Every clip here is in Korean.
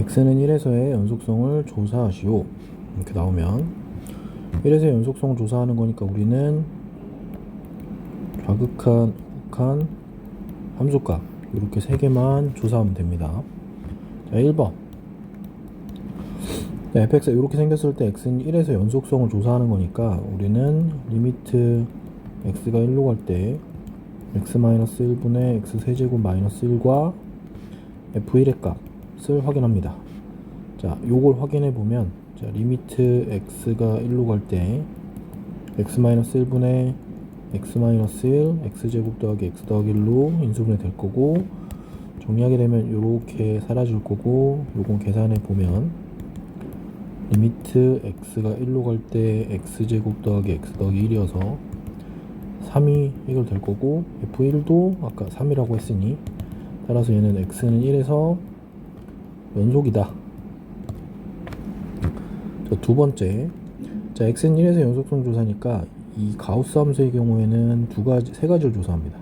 x는 1에서의 연속성을 조사하시오. 이렇게 나오면 1에서의 연속성을 조사하는 거니까 우리는 좌극한, 우극한, 함수값 이렇게 세 개만 조사하면 됩니다. 자, 1번. fx가 이렇게 생겼을 때 x는 1에서 연속성을 조사하는 거니까 우리는 리미트 x가 1로 갈 때 x-1분의 x세제곱 마이너스 1과 f1의 값을 확인합니다. 자, 요걸 확인해 보면, 자, 리미트 x가 1로 갈 때 x-1분의 x-1 x제곱 더하기 x 더하기 1로 인수분해 될 거고, 정리하게 되면 요렇게 사라질 거고, 요건 계산해 보면 리미트 x가 1로 갈 때 x제곱 더하기 x 더하기 1이어서 3이 해결될 거고, f1도 아까 3이라고 했으니 따라서 얘는 x는 1에서 연속이다. 자, 두 번째. 자, x는 1에서 연속성 조사니까 이 가우스 함수의 경우에는 세 가지를 조사합니다.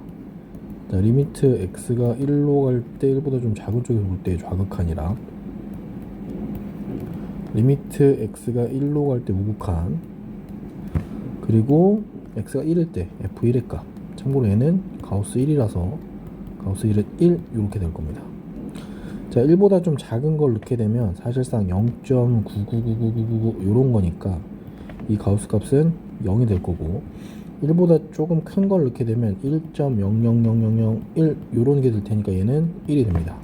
자, 리미트 x가 1로 갈 때 1보다 좀 작은 쪽에서 볼 때 좌극한이랑 리미트 x가 1로 갈 때 우극한, 그리고 x가 1일 때 f1의 값. 참고로 얘는 가우스 1이라서 가우스 1은 1 이렇게 될 겁니다. 자, 1보다 좀 작은 걸 넣게 되면 사실상 0.9999999 이런 거니까 이 가우스 값은 0이 될 거고, 1보다 조금 큰 걸 넣게 되면 1.000001 이런 게 될 테니까 얘는 1이 됩니다.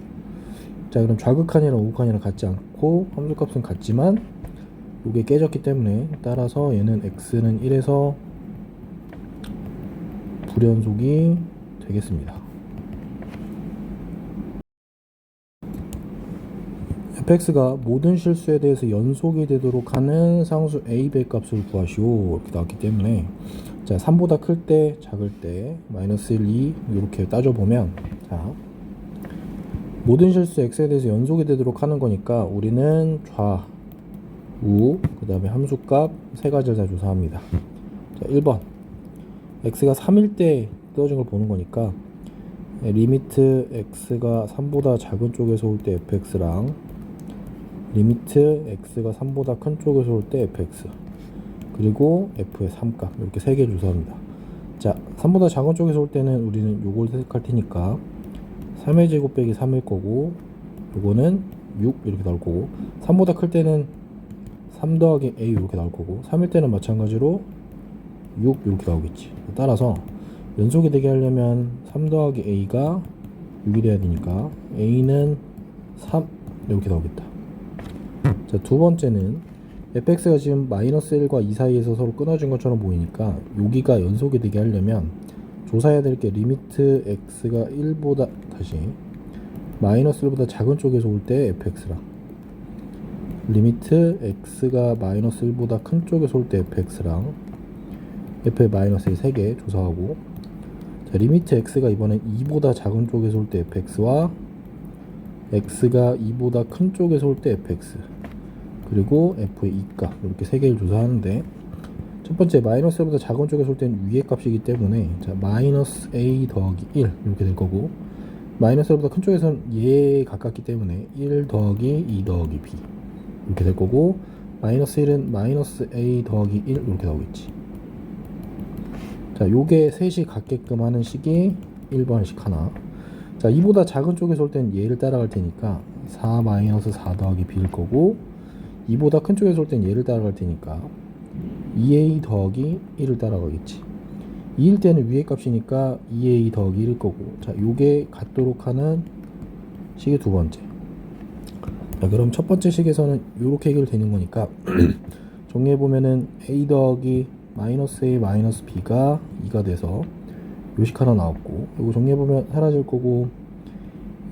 자, 그럼 좌극한이랑 우극한이랑 같지 않고 함수 값은 같지만 이게 깨졌기 때문에 따라서 얘는 x는 1에서 불연속이 되겠습니다. fx가 모든 실수에 대해서 연속이 되도록 하는 상수 a의 값을 구하시오 이렇게 나왔기 때문에, 자, 3보다 클 때, 작을 때, 마이너스 1, 2 이렇게 따져보면, 자, 모든 실수 x에 대해서 연속이 되도록 하는 거니까 우리는 좌, 우, 그 다음에 함수값 세 가지를 다 조사합니다. 자, 1번. x가 3일 때 떨어진 걸 보는 거니까 리미트 x가 3보다 작은 쪽에서 올 때 fx랑 리미트 x가 3보다 큰 쪽에서 올 때 fx, 그리고 f의 3값 이렇게 세 개를 조사합니다. 자, 3보다 작은 쪽에서 올 때는 우리는 요걸 선택할 테니까 3의 제곱 빼기 3일 거고, 요거는 6 이렇게 나올 거고, 3보다 클 때는 3 더하기 a 이렇게 나올 거고, 3일 때는 마찬가지로 6 이렇게 나오겠지. 따라서 연속이 되게 하려면 3 더하기 a가 6이 돼야 되니까 a는 3 이렇게 나오겠다. 자, 두 번째는 fx가 지금 마이너스 1과 2 사이에서 서로 끊어진 것처럼 보이니까 여기가 연속이 되게 하려면 조사해야 될 게 리미트 x가 1보다 다시 마이너스 1보다 작은 쪽에서 올 때 fx랑 리미트 x가 마이너스 1보다 큰 쪽에서 올 때 fx랑 f의 마이너스 1 3개 조사하고, 자, 리미트 x가 이번엔 2보다 작은 쪽에서 올 때 fx와 x가 2보다 큰 쪽에서 올 때 fx, 그리고 f의 2값 이렇게 세 개를 조사하는데, 첫 번째 마이너스 1보다 작은 쪽에서 올 때는 위의 값이기 때문에, 자, 마이너스 a 더하기 1 이렇게 될 거고, 마이너스 1보다 큰 쪽에서는 얘에 가깝기 때문에 1 더하기 2 더하기 b 이렇게 될 거고, 마이너스 1은 마이너스 a 더하기 1 이렇게 나오겠지. 자, 요게 셋이 같게끔 하는 식이 1번식 하나. 자, 2보다 작은 쪽에서 올 때는 얘를 따라갈 테니까 4 마이너스 4 더하기 b일 거고, 2보다 큰 쪽에서 올 때는 얘를 따라갈 테니까 2a 더하기 1을 따라가겠지. 2일 때는 위의 값이니까 2a 더하기 1일 거고, 자, 요게 같도록 하는 식이 두 번째. 자, 그럼 첫 번째 식에서는 요렇게 해결되는 거니까 정리해보면은 a 더하기 마이너스 a 마이너스 b가 2가 돼서 요식 하나 나왔고, 이거 정리해보면 사라질 거고,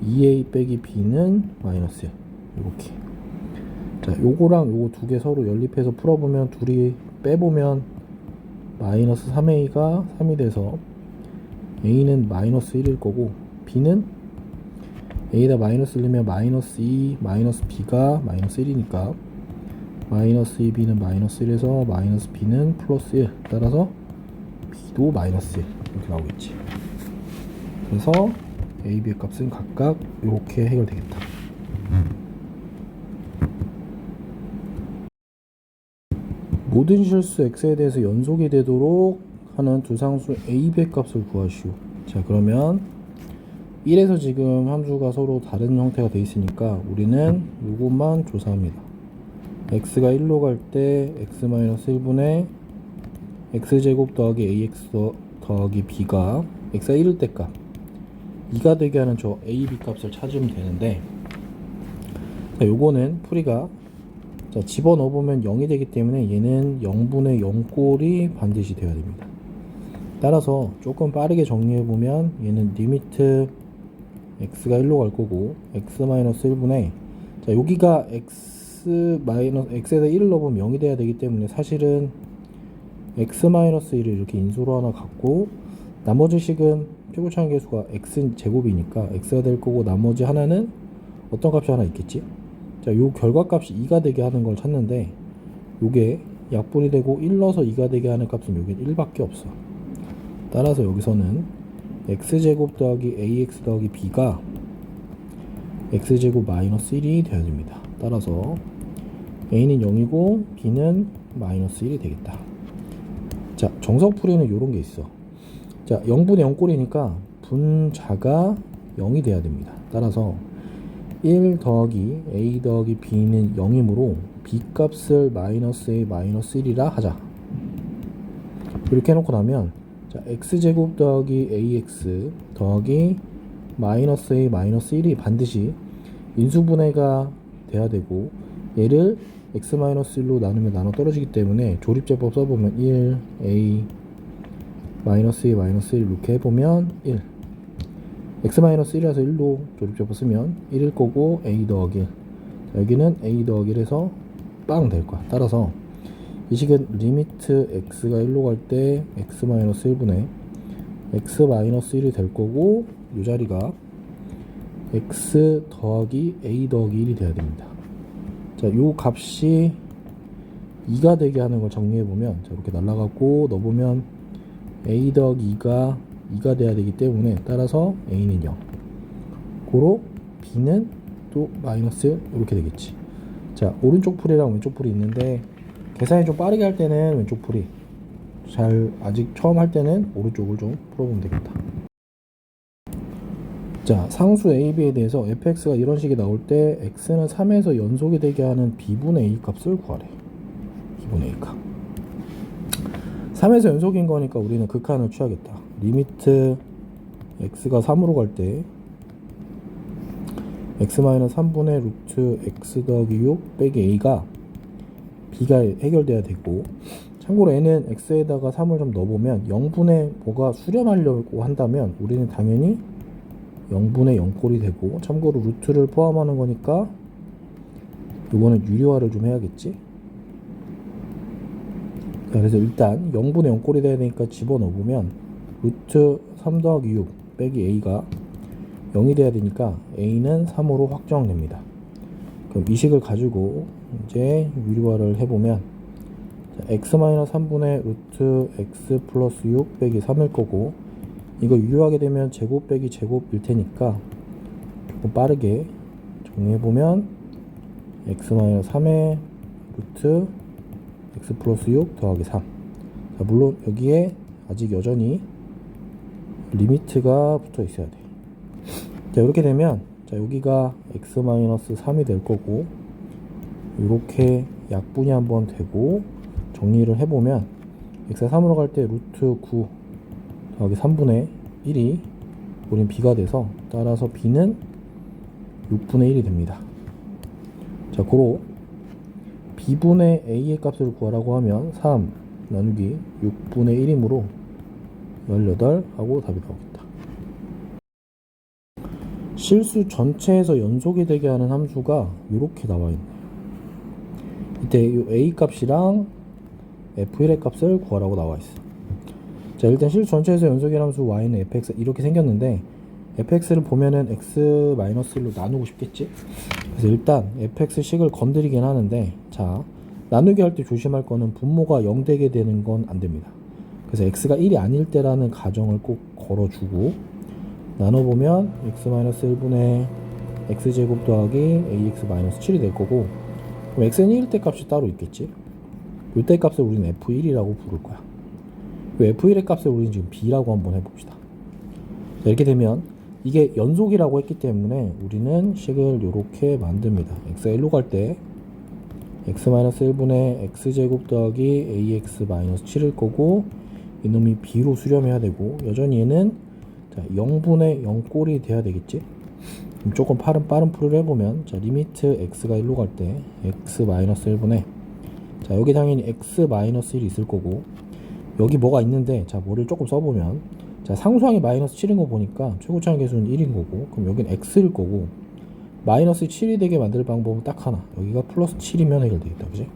2a 빼기 b는 마이너스 1 이렇게. 자, 요거랑 요거 두 개 서로 연립해서 풀어보면 둘이 빼보면 마이너스 3a가 3이 돼서 a는 마이너스 1일 거고, b는 a에다 마이너스 1이면 마이너스 2 마이너스 b가 마이너스 1이니까 마이너스 2b는 마이너스 1에서 마이너스 b는 플러스 1, 따라서 b도 마이너스 1 이렇게 나오겠지. 그래서 a, b의 값은 각각 이렇게 해결되겠다. 모든 실수 x에 대해서 연속이 되도록 하는 두 상수 a, b의 값을 구하시오. 자, 그러면 1에서 지금 함수가 서로 다른 형태가 되어 있으니까 우리는 이것만 조사합니다. x가 1로 갈 때 x-1분의 x제곱 더하기 ax 더하기 b가 x가 1일 때 값 2가 되게 하는 저 a, b 값을 찾으면 되는데, 자, 요거는 풀이가 자, 집어넣어보면 0이 되기 때문에 얘는 0분의 0꼴이 반드시 되어야 됩니다. 따라서 조금 빠르게 정리해보면 얘는 리미트 x가 1로 갈 거고 x-1분의 자, 여기가 x에다 1을 넣어보면 0이 돼야 되기 때문에 사실은 x-1을 이렇게 인수로 하나 갖고 나머지 식은 피고차항 계수가 x 제곱이니까 x가 될 거고 나머지 하나는 어떤 값이 하나 있겠지? 자, 요 결과값이 2가 되게 하는 걸 찾는데 요게 약분이 되고 1 넣어서 2가 되게 하는 값은 요게 1밖에 없어. 따라서 여기서는 x제곱 더하기 ax 더하기 b가 x제곱 마이너스 1이 되어야 됩니다. 따라서 a는 0이고 b는 마이너스 1이 되겠다. 자, 정석풀이는 요런 게 있어. 자, 0분의 0꼴이니까 분자가 0이 돼야 됩니다. 따라서 1 더하기 a 더하기 b는 0이므로 b 값을 마이너스 a 마이너스 1이라 하자. 이렇게 해놓고 나면 자, x제곱 더하기 ax 더하기 마이너스 a 마이너스 1이 반드시 인수분해가 돼야 되고 얘를 x-1로 나누면 나눠 떨어지기 때문에 조립제법 써보면 1 a 마이너스 2 마이너스 1 이렇게 해보면 1 x-1이라서 1로 조립제법 쓰면 1일 거고 a 더하기 1 여기는 a 더하기 1에서 빵 될 거야. 따라서 이 식은 리미트 x가 1로 갈 때 x-1분의 x-1이 될 거고 이 자리가 x 더하기 a 더하기 1이 돼야 됩니다. 자, 요 값이 2가 되게 하는 걸 정리해보면 자, 이렇게 날라가고 넣어보면 a 더하기 2가 돼야 되기 때문에 따라서 a는 0 고로 b는 또 마이너스 이렇게 되겠지. 자, 오른쪽 풀이랑 왼쪽 풀이 있는데 계산이 좀 빠르게 할 때는 왼쪽 풀이 아직 처음 할 때는 오른쪽을 좀 풀어보면 되겠다. 자, 상수 a, b에 대해서 fx가 이런 식이 나올 때 x는 3에서 연속이 되게 하는 b분의 a 값을 구하래. b분의 a 값 3에서 연속인 거니까 우리는 극한을 취하겠다. 리미트 x가 3으로 갈 때 x-3분의 루트 x 더하기 6 빼기 a가 b가 해결돼야 되고, 참고로 n은 x에다가 3을 좀 넣어보면 0분의 뭐가 수렴하려고 한다면 우리는 당연히 0분의 0꼴이 되고, 참고로 루트를 포함하는 거니까 이거는 유리화를 좀 해야겠지. 자, 그래서 일단 0분의 0꼴이 돼야 되니까 집어넣어보면 루트 3 더하기 6 빼기 a가 0이 돼야 되니까 a는 3으로 확정됩니다. 그럼 이 식을 가지고 이제 유리화를 해보면 x-3분의 루트 x 플러스 6 빼기 3일 거고, 이거 유리하게 되면 제곱 빼기 제곱일 테니까 조금 빠르게 정리해보면 x-3의 루트 x 플러스 6 더하기 3. 자, 물론 여기에 아직 여전히 리미트가 붙어 있어야 돼. 자, 이렇게 되면 자, 여기가 x-3이 될 거고, 이렇게 약분이 한번 되고 정리를 해보면 x가 3으로 갈 때 루트 9 더하기 3분의 1이 우린 b가 돼서 따라서 b는 6분의 1이 됩니다. 자, 고로 b분의 a의 값을 구하라고 하면 3 나누기 6분의 1이므로 18 하고 답이 나오겠다. 실수 전체에서 연속이 되게 하는 함수가 이렇게 나와 있네요. 이때 이 a 값이랑 f1의 값을 구하라고 나와 있어. 자, 일단 실수 전체에서 연속이 되는 함수 y는 fx 이렇게 생겼는데 fx를 보면은 x-1로 나누고 싶겠지. 그래서 일단 fx식을 건드리긴 하는데, 자, 나누기 할 때 조심할 거는 분모가 0 되게 되는 건 안 됩니다. 그래서 x가 1이 아닐 때라는 가정을 꼭 걸어주고 나눠보면 x-1분의 x제곱 더하기 ax-7이 될 거고, 그럼 x는 1일 때 값이 따로 있겠지. 요때 값을 우리는 f1이라고 부를 거야. 요 f1의 값을 우리는 지금 b라고 한번 해봅시다. 자, 이렇게 되면 이게 연속이라고 했기 때문에 우리는 식을 이렇게 만듭니다. x가 1로 갈 때 x-1분의 x제곱 더하기 ax-7일 거고 이놈이 b로 수렴해야 되고 여전히 얘는 자, 0분의 0꼴이 돼야 되겠지. 그럼 조금 빠른 풀을 해보면 자, 리미트 x가 1로 갈 때 x-1분의 자, 여기 당연히 x-1이 있을 거고 여기 뭐가 있는데 자, 뭐를 조금 써보면 자, 상수항이 마이너스 7인 거 보니까 최고차항 계수는 1인 거고 그럼 여긴 x일 거고 마이너스 7이 되게 만들 방법은 딱 하나. 여기가 플러스 7이면 해결되겠다. 그지?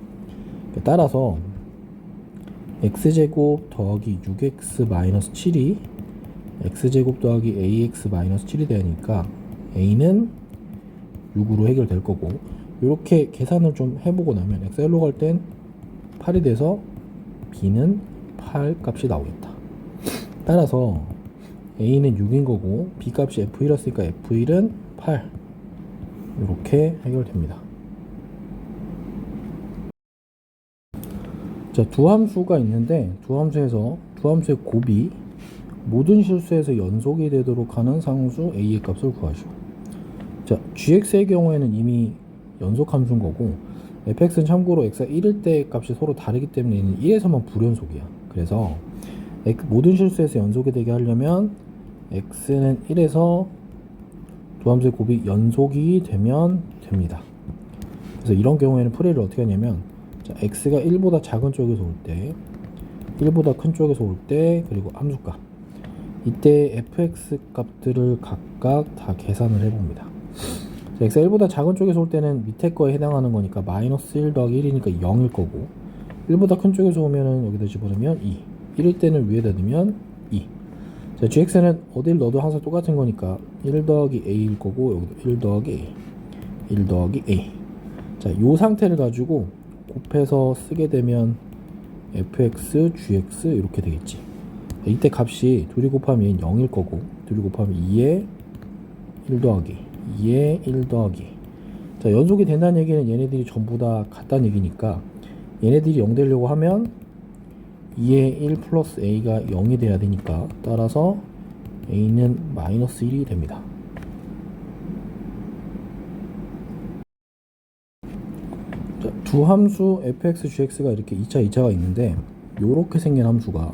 따라서 x제곱 더하기 6x 마이너스 7이 x제곱 더하기 ax 마이너스 7이 되니까 a는 6으로 해결될 거고 이렇게 계산을 좀 해보고 나면 x가 1로 갈 땐 8이 돼서 b는 8 값이 나오겠다. 따라서 a는 6인 거고 b 값이 f1이었으니까 f1은 8 이렇게 해결됩니다. 자, 두 함수가 있는데 두 함수에서 두 함수의 곱이 모든 실수에서 연속이 되도록 하는 상수 a의 값을 구하시오. 자, gx의 경우에는 이미 연속 함수인 거고 fx는 참고로 x가 1일 때 값이 서로 다르기 때문에 얘는 1에서만 불연속이야. 그래서 모든 실수에서 연속이 되게 하려면 x는 1에서 두 함수의 곱이 연속이 되면 됩니다. 그래서 이런 경우에는 풀이를 어떻게 하냐면 자, x가 1보다 작은 쪽에서 올 때 1보다 큰 쪽에서 올 때 그리고 함수값 이때 fx 값들을 각각 다 계산을 해봅니다. 자, x가 1보다 작은 쪽에서 올 때는 밑에 거에 해당하는 거니까 마이너스 1 더하기 1이니까 0일 거고 1보다 큰 쪽에서 오면은 여기다 집어넣으면 2 1일 때는 위에다 넣으면 2. 자, gx는 어딜 넣어도 항상 똑같은 거니까 1 더하기 a일 거고 여기도 1 더하기 a 1 더하기 a. 자, 요 상태를 가지고 곱해서 쓰게 되면 fx, gx 이렇게 되겠지. 자, 이때 값이 둘이 곱하면 0일 거고 둘이 곱하면 2에 1 더하기 2에 1 더하기. 자, 연속이 된다는 얘기는 얘네들이 전부 다 같다는 얘기니까 얘네들이 0 되려고 하면 2에 1 플러스 a가 0이 돼야 되니까 따라서 a는 마이너스 1이 됩니다. 자, 두 함수 fx, gx가 이렇게 2차, 2차가 있는데 요렇게 생긴 함수가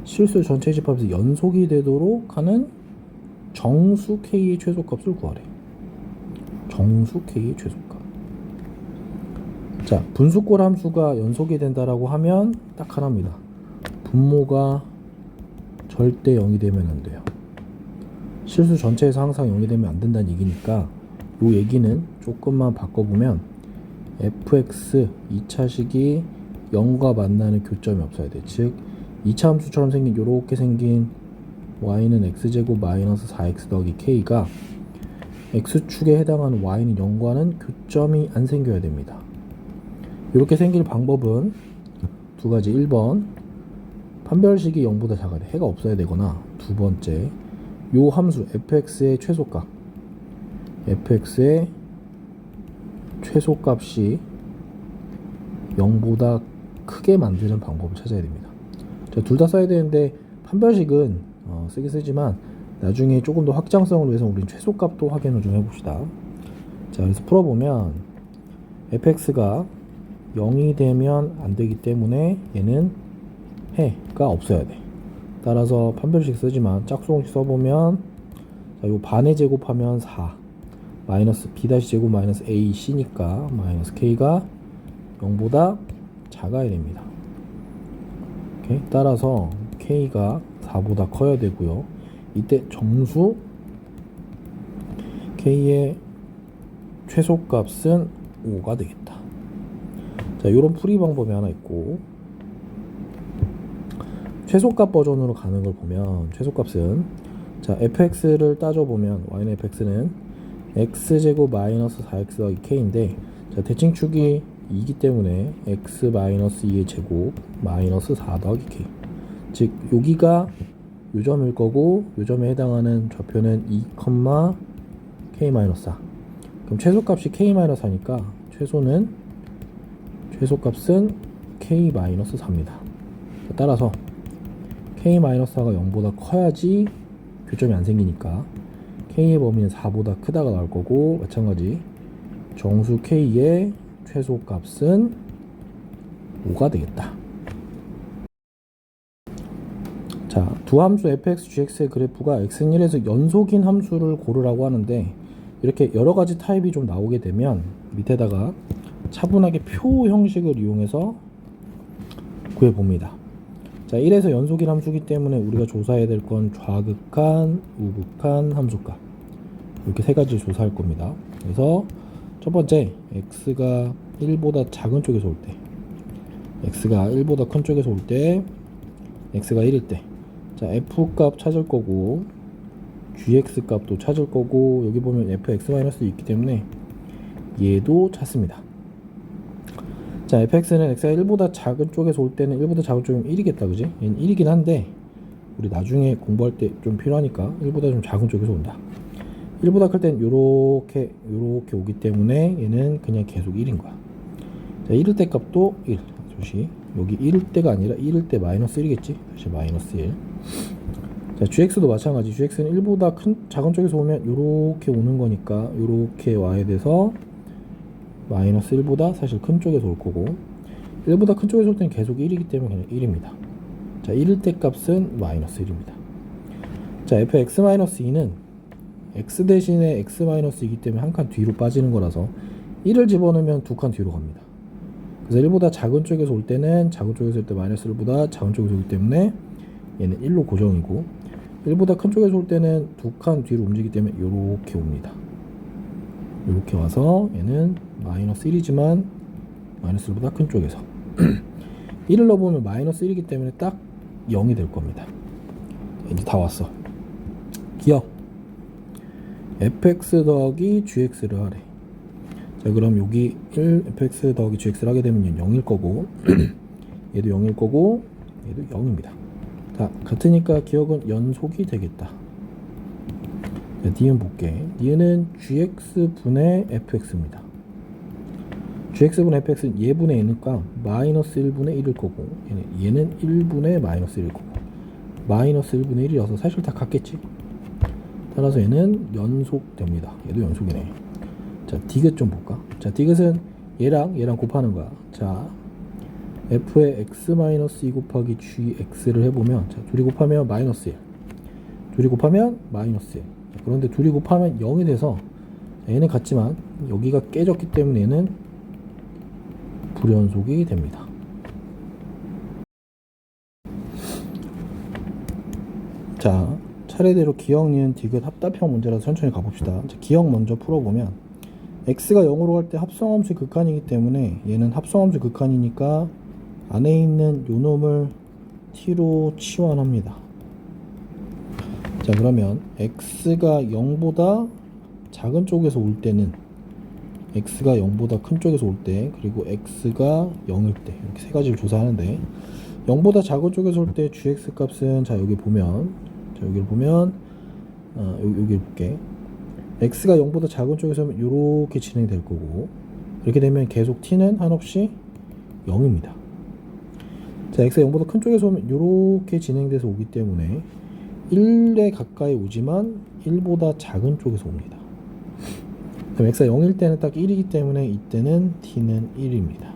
실수 전체 집합에서 연속이 되도록 하는 정수 k의 최소값을 구하래. 정수 k의 최소값. 자, 분수꼴 함수가 연속이 된다라고 하면 딱 하나입니다. 분모가 절대 0이 되면 안 돼요. 실수 전체에서 항상 0이 되면 안 된다는 얘기니까 이 얘기는 조금만 바꿔보면 fx 2차식이 0과 만나는 교점이 없어야 돼. 즉 2차 함수처럼 생긴 요렇게 생긴 y는 x제곱 마이너스 4x 더하기 k가 x축에 해당하는 y는 0과는 교점이 안 생겨야 됩니다. 이렇게 생길 방법은 두 가지. 1번 판별식이 0보다 작아야 돼. 해가 없어야 되거나 두 번째 요 함수 fx의 최소값 fx의 최소값이 0보다 크게 만드는 방법을 찾아야 됩니다. 둘 다 써야 되는데 판별식은 쓰긴 쓰지만 나중에 조금 더 확장성을 위해서 우리는 최소값도 확인을 좀 해봅시다. 자, 그래서 풀어보면 fx가 0이 되면 안 되기 때문에 얘는 해가 없어야 돼. 따라서 판별식 쓰지만 짝수공식 써보면 자, 요 반의 제곱하면 4 마이너스 b 제곱 마이너스 ac니까 마이너스 k가 0보다 작아야 됩니다. 오케이? 따라서 k가 4보다 커야 되고요. 이때 정수 k의 최소값은 5가 되겠다. 자, 요런 풀이 방법이 하나 있고 최소값 버전으로 가는 걸 보면 최소값은 자, fx를 따져보면 y는 fx는 x제곱 마이너스 4x 더하기 k인데 자, 대칭축이 2이기 때문에 x 마이너스 2의 제곱 마이너스 4 더하기 k 즉 여기가 요점일 거고 요점에 해당하는 좌표는 2, k 마이너스 4 그럼 최소값이 k 마이너스 4니까 최소값은 k-4입니다. 따라서 k-4가 0보다 커야지 교점이 안 생기니까 k의 범위는 4보다 크다가 나올 거고, 마찬가지 정수 k의 최소값은 5가 되겠다. 자, 두 함수 fx, gx의 그래프가 x는 1에서 연속인 함수를 고르라고 하는데, 이렇게 여러가지 타입이 좀 나오게 되면 밑에다가 차분하게 표 형식을 이용해서 구해봅니다. 자, 1에서 연속인 함수기 때문에 우리가 조사해야 될 건 좌극한, 우극한 함수값, 이렇게 세 가지를 조사할 겁니다. 그래서 첫 번째, x가 1보다 작은 쪽에서 올 때, x가 1보다 큰 쪽에서 올 때, x가 1일 때, 자, f 값 찾을 거고 gx 값도 찾을 거고, 여기 보면 fx- 있기 때문에 얘도 찾습니다. 자, fx는 x가 1보다 작은 쪽에서 올 때는 1보다 작은 쪽이면 1이겠다, 그지? 얘는 1이긴 한데 우리 나중에 공부할 때 좀 필요하니까 1보다 좀 작은 쪽에서 온다. 1보다 클 땐 요렇게 오기 때문에 얘는 그냥 계속 1인 거야. 자, 1일 때 값도 1. 조시, 여기 1일 때가 아니라 1일 때 마이너스 1이겠지? 다시 마이너스 1. 자, gx도 마찬가지. gx는 1보다 작은 쪽에서 오면 요렇게 오는 거니까 요렇게 와야 돼서 마이너스 1보다 사실 큰 쪽에서 올 거고, 1보다 큰 쪽에서 올 때는 계속 1이기 때문에 그냥 1입니다. 자, 1일 때 값은 마이너스 1입니다. 자, fx-2는 x 대신에 x-2이기 때문에 한 칸 뒤로 빠지는 거라서 1을 집어넣으면 두 칸 뒤로 갑니다. 그래서 1보다 작은 쪽에서 올 때는 작은 쪽에서 올 때 마이너스 1보다 작은 쪽에서 오기 때문에 얘는 1로 고정이고, 1보다 큰 쪽에서 올 때는 두 칸 뒤로 움직이기 때문에 이렇게 옵니다. 이렇게 와서 얘는 마이너스 1이지만 마이너스 1보다 큰 쪽에서 1을 넣어보면 마이너스 1이기 때문에 딱 0이 될 겁니다. 이제 다 왔어. 기억, fx 더하기 gx를 하래. 자, 그럼 여기 1 fx 더하기 gx를 하게 되면 얘는 0일 거고 얘도 0일 거고 얘도 0입니다. 자, 같으니까 기억은 연속이 되겠다. 자, 니은 볼게. 니은은 gx분의 fx입니다. gx분의 fx는 얘분의 얘니까 마이너스 1분의 1일 거고, 얘는 1분의 마이너스 1일 거고, 마이너스 1분의 1이라서 사실 다 같겠지. 따라서 얘는 연속됩니다. 얘도 연속이네. 자, 디귿 좀 볼까? 자, 디귿은 얘랑 곱하는 거야. 자, f의 x-2 곱하기 gx를 해보면, 자, 둘이 곱하면 마이너스 1, 둘이 곱하면 마이너스 1. 그런데 둘이 곱하면 0이 돼서 얘는 같지만 여기가 깨졌기 때문에 얘는 불연속이 됩니다. 자, 차례대로 기억, 니은, 디귿 합답형 문제라서 천천히 가봅시다. 자, 기억 먼저 풀어보면 x가 0으로 갈 때 합성함수의 극한이기 때문에 얘는 합성함수 극한이니까 안에 있는 요 놈을 t로 치환합니다. 자, 그러면 x가 0보다 작은 쪽에서 올 때는, x가 0보다 큰 쪽에서 올 때, 그리고 x가 0일 때, 이렇게 세 가지를 조사하는데, 0보다 작은 쪽에서 올 때 gx 값은, 자, 여기 보면, 자, 여기를 보면, 여기를 볼게. x가 0보다 작은 쪽에서 오면 이렇게 진행이 될 거고, 이렇게 되면 계속 t는 한없이 0입니다. 자, x가 0보다 큰 쪽에서 오면 이렇게 진행돼서 오기 때문에 1에 가까이 오지만 1보다 작은 쪽에서 옵니다. 그럼 x가 0일 때는 딱 1이기 때문에 이때는 t는 1입니다.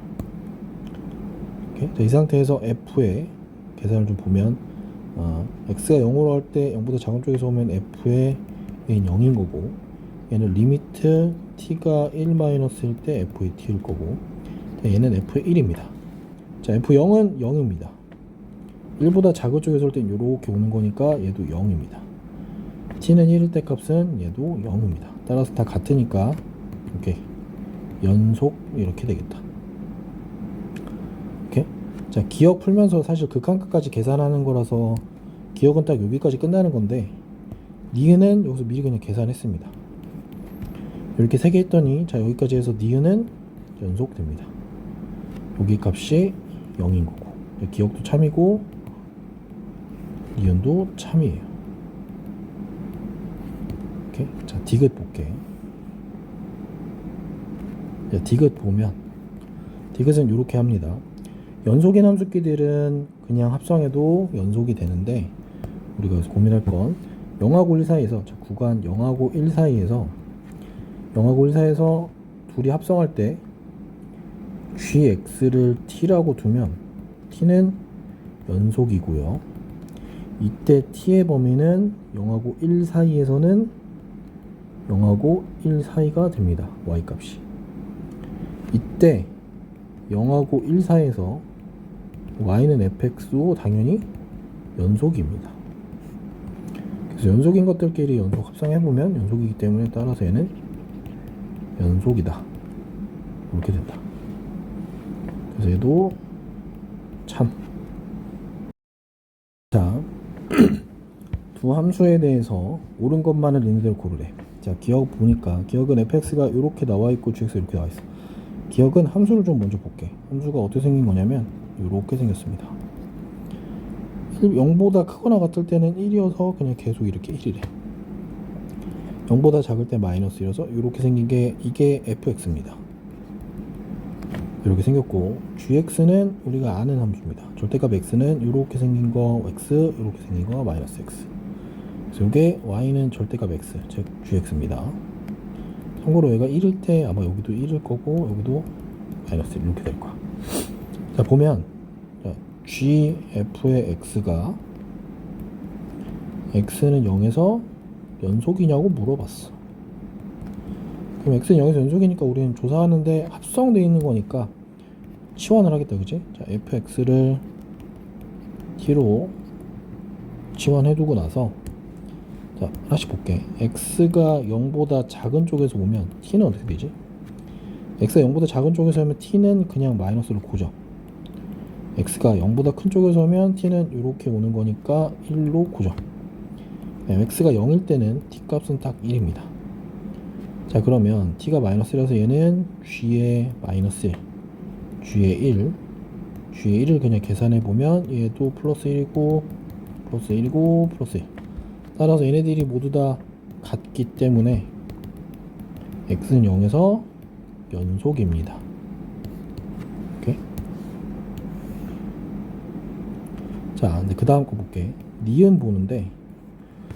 자, 이 상태에서 f의 계산을 좀 보면, x가 0으로 할 때 0보다 작은 쪽에서 오면 f의 얘는 0인 거고, 얘는 리미트 t가 1-일 때 f의 t일 거고, 자, 얘는 f의 1입니다. 자, f0은 0입니다. 1보다 작은 쪽에서 올 땐 이렇게 오는 거니까 얘도 0입니다. t는 1일 때 값은 얘도 0입니다. 따라서 다 같으니까 이렇게 연속 이렇게 되겠다. 이렇게. 자, 기억 풀면서 사실 극한값까지 계산하는 거라서 기억은 딱 여기까지 끝나는 건데, 니은은 여기서 미리 그냥 계산했습니다. 이렇게 3개 했더니, 자, 여기까지 해서 니은은 연속됩니다. 여기 값이 0인 거고, 기억도 참이고 니은도 참이에요. 이렇게. 자, 디귿 볼게. 자, 디귿 보면 디귿은 이렇게 합니다. 연속인 함수끼들은 그냥 합성해도 연속이 되는데 우리가 여기서 고민할 건 0하고 1 사이에서, 자, 구간 0하고 1 사이에서 0하고 1 사이에서 둘이 합성할 때 gx를 t라고 두면 t는 연속이고요. 이때 t의 범위는 0하고 1 사이에서는 0하고 1 사이가 됩니다. y값이. 이때 0하고 1 사이에서 y는 fx도 당연히 연속입니다. 그래서 연속인 것들끼리 연속 합성해보면 연속이기 때문에 따라서 얘는 연속이다. 이렇게 된다. 그래서 얘도 참. 자, 두 함수에 대해서 옳은 것만을 있는 대로 고르래. 자, 기억 보니까 기억은 fx가 이렇게 나와 있고 gx가 이렇게 나와 있어. 기억은 함수를 좀 먼저 볼게. 함수가 어떻게 생긴 거냐면 이렇게 생겼습니다. 0보다 크거나 같을 때는 1이어서 그냥 계속 이렇게 1이래. 0보다 작을 때 마이너스 1이어서 이렇게 생긴 게 이게 fx입니다. 이렇게 생겼고 gx는 우리가 아는 함수입니다. 절대값 x는 이렇게 생긴 거 x, 이렇게 생긴 거 마이너스 x. 그래서 이게 y는 절대값 x, 즉 gx입니다. 참고로 얘가 1일 때 아마 여기도 1일 거고 여기도 마이너스 1 이렇게 될 거야. 자, 보면 자, gf의 x가 x는 0에서 연속이냐고 물어봤어. 그럼 x는 0에서 연속이니까 우리는 조사하는데 합성되어 있는 거니까 치환을 하겠다, 그지? 자, fx를 t로 치환해두고 나서 자, 하나씩 볼게. x가 0보다 작은 쪽에서 오면 t는 어떻게 되지? x가 0보다 작은 쪽에서 오면 t는 그냥 마이너스로 고정. x가 0보다 큰 쪽에서 오면 t는 이렇게 오는 거니까 1로 고정. x가 0일 때는 t 값은 딱 1입니다. 자, 그러면 t가 마이너스 1이라서 얘는 g의 마이너스 1, g의 1, g의 1을 그냥 계산해 보면 얘도 플러스 1이고 플러스 1이고 플러스 1. 따라서 얘네들이 모두 다 같기 때문에 x는 0에서 연속입니다. 오케이? 자, 근데 그 다음 거 볼게. 니은 보는데,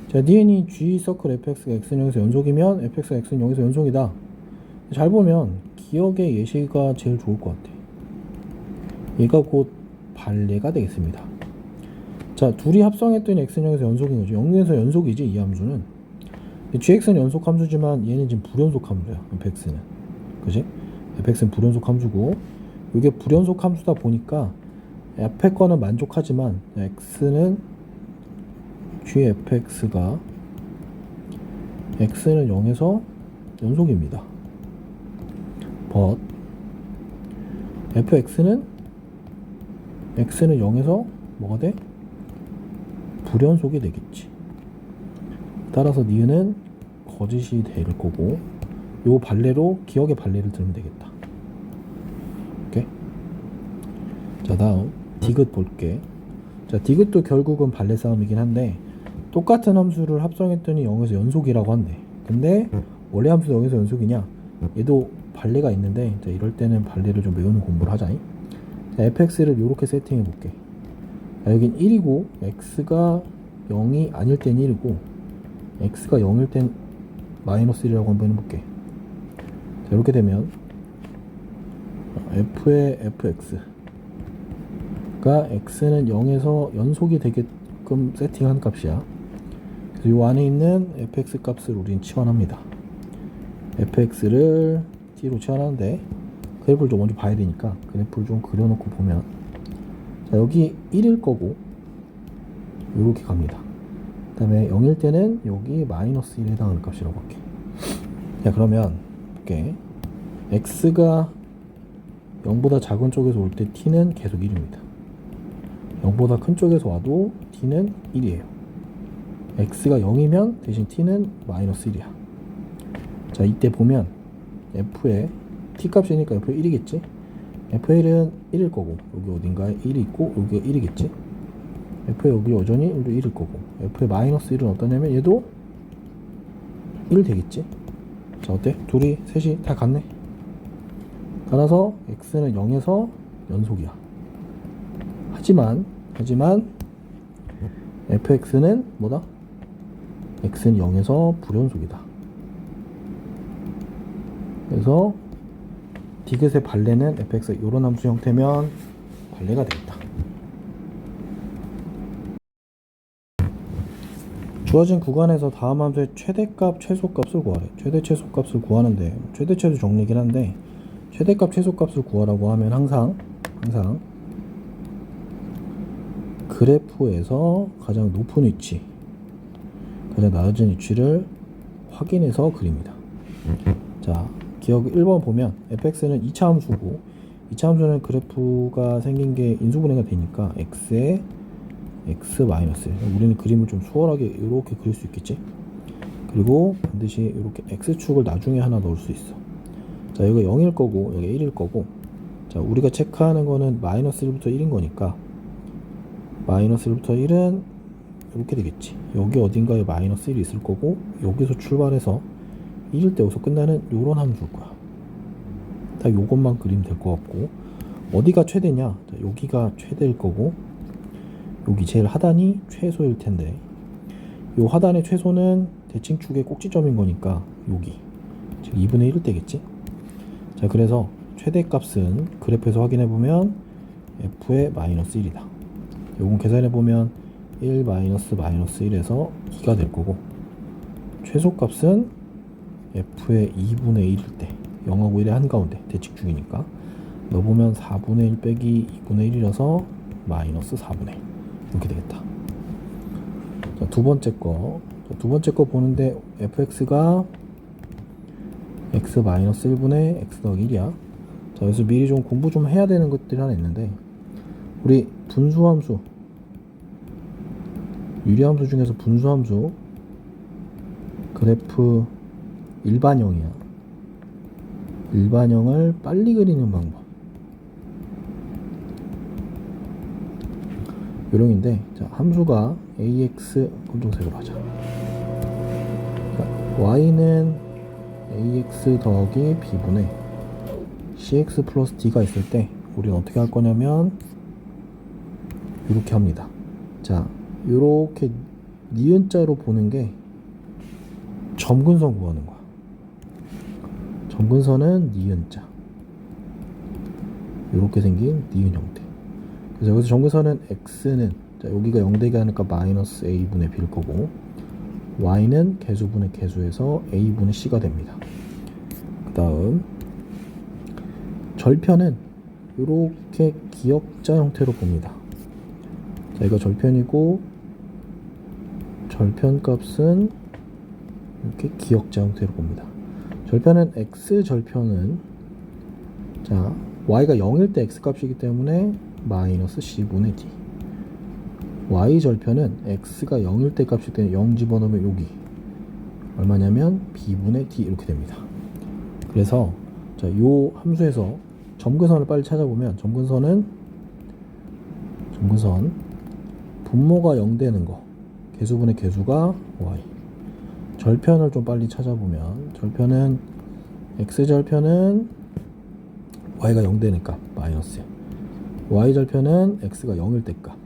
자, 니은이 g 서클 fx가 x는 0에서 연속이면 fx가 x는 0에서 연속이다. 잘 보면 기억의 예시가 제일 좋을 것 같아. 얘가 곧 반례가 되겠습니다. 자, 둘이 합성했더니 x는 0에서 연속인 거죠. 0에서 연속이지, 이 함수는. gx는 연속 함수지만 얘는 지금 불연속 함수야, fx는. 그지? fx는 불연속 함수고, 이게 불연속 함수다 보니까 앞에 거는 만족하지만 x는 gfx가 x는 0에서 연속입니다. but fx는 x는 0에서 뭐가 돼? 불연속이 되겠지. 따라서 니은은 거짓이 될 거고 요 발레로 기억의 발레를 들면 되겠다. 오케이? 자, 다음 디귿 볼게. 자, 디귿도 결국은 발레 싸움이긴 한데 똑같은 함수를 합성했더니 0에서 연속이라고 한대. 근데 원래 함수도 0에서 연속이냐? 얘도 발레가 있는데 자, 이럴 때는 발레를 좀 외우는 공부를 하자니. 자, fx를 이렇게 세팅해 볼게. 자, 여긴 1이고 x가 0이 아닐 땐 1이고 x가 0일 땐 마이너스 1이라고 한번 해볼게. 자, 이렇게 되면 f의 fx가 x는 0에서 연속이 되게끔 세팅한 값이야. 그래서 이 안에 있는 fx 값을 우린 치환합니다. fx를 t로 치환하는데 그래프를 좀 먼저 봐야 되니까 그래프를 좀 그려놓고 보면 자, 여기 1일 거고 이렇게 갑니다. 그 다음에 0일 때는 여기 마이너스 1에 해당하는 값이라고 할게. 자, 그러면 볼게. x가 0보다 작은 쪽에서 올 때 t는 계속 1입니다. 0보다 큰 쪽에서 와도 t는 1이에요. x가 0이면 대신 t는 마이너스 1이야. 자, 이때 보면 f의 t값이니까 f의 1이겠지? f의 1은 1일 거고 여기 어딘가에 1이 있고 여기가 1이겠지? f의 여기 여전히 1도 1일 거고 f의 마이너스 1은 어떠냐면 얘도 1 되겠지? 자, 어때? 둘이 셋이 다 같네? 따라서 x는 0에서 연속이야. 하지만 fx는 뭐다? x는 0에서 불연속이다. 그래서 디귿의 발레는 fx가 이런 함수 형태면 발레가 되겠다. 주어진 구간에서 다음 함수의 최대값, 최소값을 구하래. 최대, 최소값을 구하는데 최대, 최소 정리긴 한데 최대값, 최소값을 구하라고 하면 항상 그래프에서 가장 높은 위치, 가장 낮은 위치를 확인해서 그립니다. 자, 기억 1번 보면 fx는 2차 함수고 2차 함수는 그래프가 생긴 게 인수분해가 되니까 x에 x 마이너스, 우리는 그림을 좀 수월하게 이렇게 그릴 수 있겠지. 그리고 반드시 이렇게 x축을 나중에 하나 넣을 수 있어. 자, 여기가 0일 거고 여기 1일 거고, 자, 우리가 체크하는 거는 마이너스 1부터 1인 거니까 마이너스 1부터 1은 이렇게 되겠지. 여기 어딘가에 마이너스 1이 있을 거고 여기서 출발해서 1일 때 여기서 끝나는 요런 함수일 거야. 딱 요것만 그리면 될 것 같고, 어디가 최대냐? 자, 여기가 최대일 거고 여기 제일 하단이 최소일 텐데, 요 하단의 최소는 대칭축의 꼭지점인 거니까 여기 즉 2분의 1일 때겠지. 자, 그래서 최대값은 그래프에서 확인해 보면 f의 마이너스 1이다. 요건 계산해 보면 1 마이너스 1에서 2가 될 거고, 최소값은 f의 2분의 1일 때 0하고 1의 한가운데 대칭축이니까 넣어보면 4분의 1 빼기 2분의 1이라서 마이너스 4분의 1 이렇게 되겠다. 자, 두 번째 거 보는데 fx가 x 마이너스 1분의 x 더하기 1이야. 자, 여기서 미리 좀 공부 좀 해야 되는 것들이 하나 있는데, 우리 분수함수, 유리함수 중에서 분수함수 그래프 일반형이야. 일반형을 빨리 그리는 방법 요령인데, 자, 함수가 ax 검정색으로 하자. 자, y는 ax 더하기 b분의 cx 플러스 d가 있을 때 우리는 어떻게 할 거냐면 이렇게 합니다. 자, 이렇게 니은자로 보는 게 점근선 구하는 거야. 점근선은 니은자, 이렇게 생긴 니은 형태. 그래서 여기서 점근선은 x는, 자, 여기가 0되게 하니까 마이너스 a분의 b일 거고, y는 개수분의 개수에서 a분의 c가 됩니다. 그 다음 절편은 이렇게 기역자 형태로 봅니다. 자, 이거 절편이고 절편값은 이렇게 기역자 형태로 봅니다. 절편은 x절편은, 자, y가 0일 때 x값이기 때문에 마이너스 c분의 d, y절편은 x가 0일 때 값이기 때문에 0 집어넣으면 여기 얼마냐면 b분의 d 이렇게 됩니다. 그래서 자, 요 함수에서 점근선을 빨리 찾아보면 점근선 분모가 0 되는 거, 개수분의 개수가 y. 절편을 좀 빨리 찾아보면 절편은 x절편은 y가 0 되는 값 마이너스, y절편은 x가 0일 때 값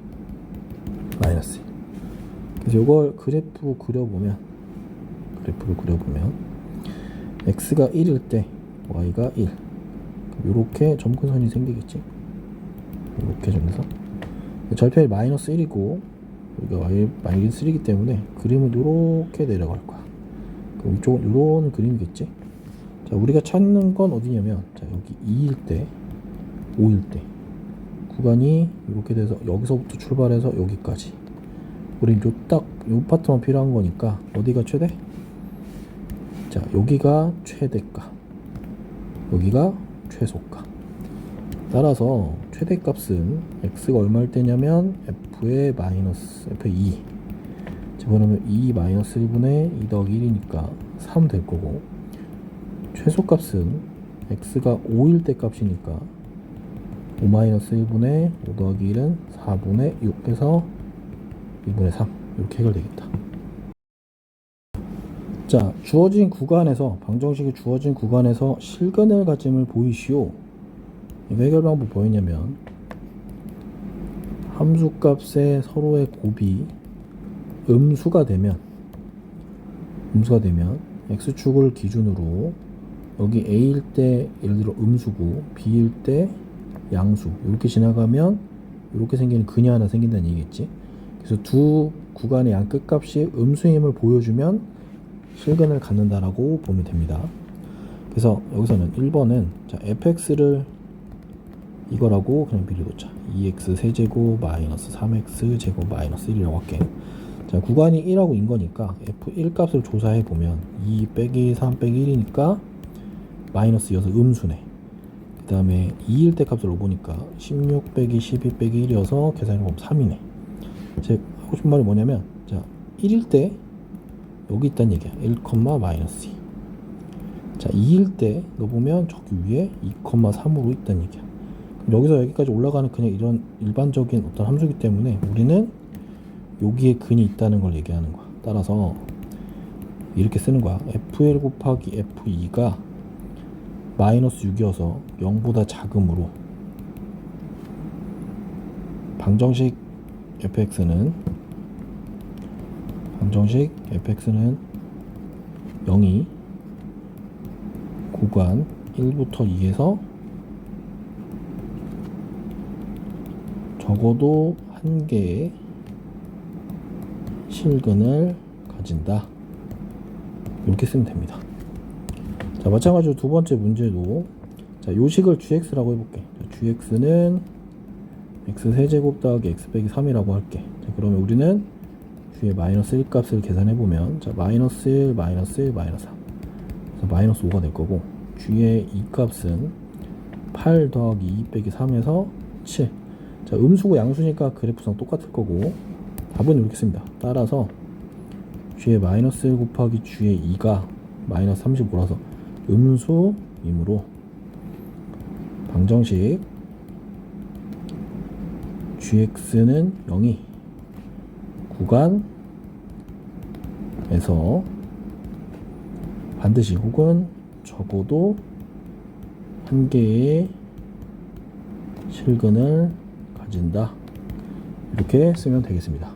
마이너스. 그래서 이걸 그래프를 그려보면 x가 1일 때 y가 1, 이렇게 점근선이 생기겠지. 이렇게 점에서 절편이 마이너스 1이고 여기가 y 마이너스 3이기 때문에 그림은 이렇게 내려갈 거야. 그럼 이쪽은 이런 그림이겠지. 자, 우리가 찾는 건 어디냐면, 자, 여기 2일 때 5일 때 구간이 이렇게 돼서 여기서부터 출발해서 여기까지, 우린 요 파트만 필요한 거니까 어디가 최대? 자, 여기가 최대값, 여기가 최소값. 따라서 최대값은 x가 얼마일 때냐면 f의 마이너스 f의 2 집어넣으면 2 마이너스 1분의 2 더하기 1이니까 3 될 거고, 최소값은 x가 5일 때 값이니까 5 마이너스 1분의 5 더하기 1은 4분의 6에서 2분의 3 이렇게 해결되겠다. 자, 주어진 구간에서, 방정식이 주어진 구간에서 실근을 가짐을 보이시오. 이거 해결 방법 뭐였냐면, 함수값의 서로의 곱이 음수가 되면 x축을 기준으로 여기 a일 때 예를 들어 음수고 b일 때 양수 이렇게 지나가면 이렇게 생기는 근이 하나 생긴다는 얘기겠지. 그래서 두 구간의 양 끝값이 음수임을 보여주면 실근을 갖는다라고 보면 됩니다. 그래서 여기서는 1번은 자, fx를 이거라고 그냥 미리 놓자. 2x 세제곱 마이너스 3x 제곱 마이너스 1이라고 할게. 자, 구간이 1하고 인 거니까 f1 값을 조사해 보면 2 빼기 3 빼기 1이니까 마이너스 6 음수네. 그 다음에 2일 때 값을 넣어보니까 16 빼기 12 빼기 1이어서 계산해보면 3이네. 제 하고 싶은 말이 뭐냐면 자 1일 때 여기 있다는 얘기야. 1, 마이너스 2. 자 2일 때 넣어보면 저기 위에 2, 3으로 있다는 얘기야. 그럼 여기서 여기까지 올라가는 그냥 이런 일반적인 어떤 함수기 때문에 우리는 여기에 근이 있다는 걸 얘기하는 거야. 따라서 이렇게 쓰는 거야. f1 곱하기 f2가 마이너스 6이어서 0보다 작으므로 방정식 fx는 0이 구간 1부터 2에서 적어도 한 개의 실근을 가진다. 이렇게 쓰면 됩니다. 자, 마찬가지로 두 번째 문제도 자, 요식을 gx라고 해볼게. 자, gx는 x 세제곱 더하기 x 빼기 3이라고 할게. 자, 그러면 우리는 g의 마이너스 1 값을 계산해보면 자, 마이너스 1, 마이너스 1, 마이너스 3 그래서 마이너스 5가 될 거고 g의 2 값은 8 더하기 2 빼기 3에서 7. 자, 음수고 양수니까 그래프상 똑같을 거고 답은 이렇게 씁니다. 따라서 g의 마이너스 1 곱하기 g의 2가 마이너스 35라서 음수이므로 방정식 gx는 0이 구간에서 반드시 혹은 적어도 한 개의 실근을 가진다. 이렇게 쓰면 되겠습니다.